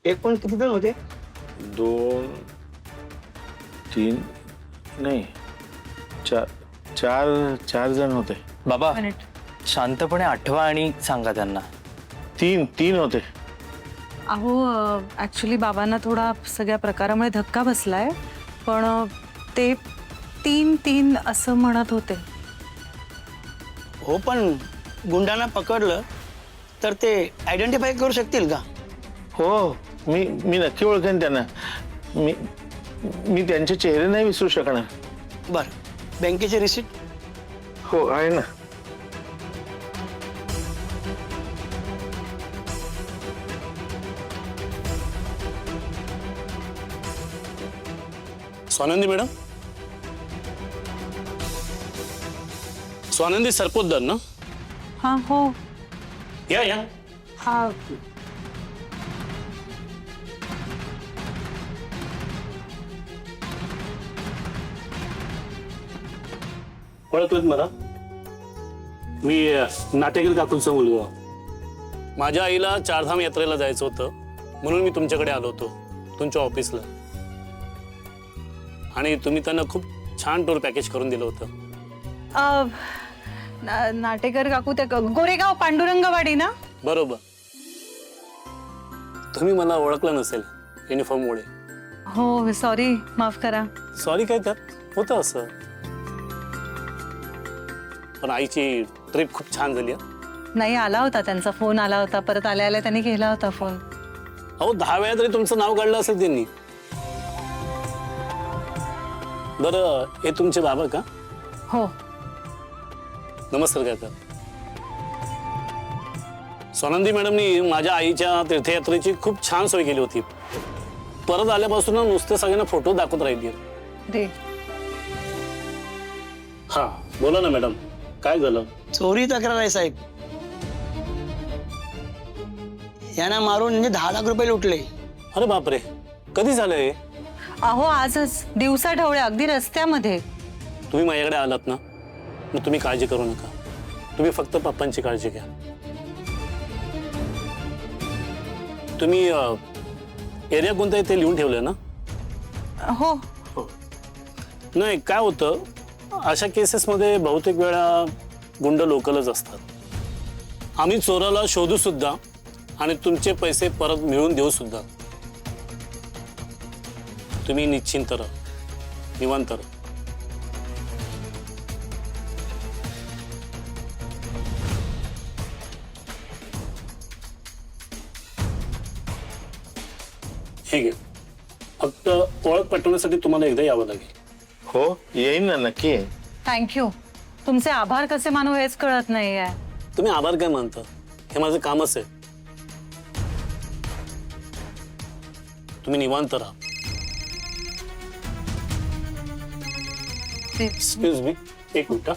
एकूण किती जण होते? 2 3 नाही 4 जण होते. बाबा शांतपणे आठवा आणि सांगा त्यांना. 3 होते. अहो ॲक्च्युली बाबांना थोडा सगळ्या प्रकारामुळे धक्का बसलाय, पण ते 3 असं म्हणत होते. हो, पण गुंडांना पकडलं तर ते आयडेंटिफाय करू शकतील का? हो, मी नक्की ओळखेन त्यांना. मी त्यांचे चेहरे नाही विसरू शकणार. बरं, बँकेची रिसिट? हो आहे ना. स्वानंदी मॅडम, स्वानंदी सरपोतदार ना? हां हो. या हा ओळखलत मला? मी नाटेकर काकूंचा मुलगा. माझ्या आईला चारधाम यात्रेला जायचं होतं, म्हणून मी तुमच्याकडे आलो होतो तुमच्या ऑफिसला. आणि तुम्ही त्यांना खूप छान टूर पॅकेज करून दिलं होतं. नाटेकर काकू ते गोरेगाव पांडुरंगवाडी ना? बरोबर. तुम्ही मला ओळखलं नसेल युनिफॉर्ममुळे. हो सॉरी, माफ करा. सॉरी काय त्यात, होतं असं. पण आईची ट्रिप खूप छान झाली. नाही, आला होता त्यांचा फोन आला होता, परत आल्या आल्या त्यांनी केला होता फोन. अहो 10 वेळा तरी तुमचं नाव काढलं असेल त्यांनी. बरं, हे तुमचे बाबा का? हो. नमस्कार काका. स्वानंदी मॅडमनी माझ्या आईच्या तीर्थयात्रेची खूप छान सोय केली होती. परत आल्यापासून नुसते सगळ्यांना फोटो दाखवत राहिली. दे. हा बोला ना मॅडम, काय झालं? चोरी तक्रार आहे साहेब. यांना मारून म्हणजे 10 लाख रुपये लुटले. अरे बापरे, कधी झालंय? अहो आजच, दिवसा ढवळ्या, अगदी रस्त्यामध्ये. तुम्ही माझ्याकडे आलात ना, मग तुम्ही काळजी करू नका. तुम्ही फक्त पप्पांची काळजी घ्या. तुम्ही एरिया कोणता आहे ते लिहून ठेवलंय ना? हो. नाही, काय होतं, अशा केसेसमध्ये बहुतेक वेळा गुंड लोकलच असतात. आम्ही चोराला शोधू सुद्धा आणि तुमचे पैसे परत मिळवून देऊ सुद्धा. तुम्ही निश्चिंत राहा, निवांत राहा. ठीक आहे, फक्त ओळख पटवण्यासाठी तुम्हाला एकदा यावं लागेल. हो येईन ना, नक्की येईन. थँक्यू. तुमचे आभार कसे मानू हेच कळत नाहीये. तुम्ही आभार काय मानता, हे माझं कामच आहे. तुम्ही निवांत राहा. एक्सक्यूज मी, एक मिनिट.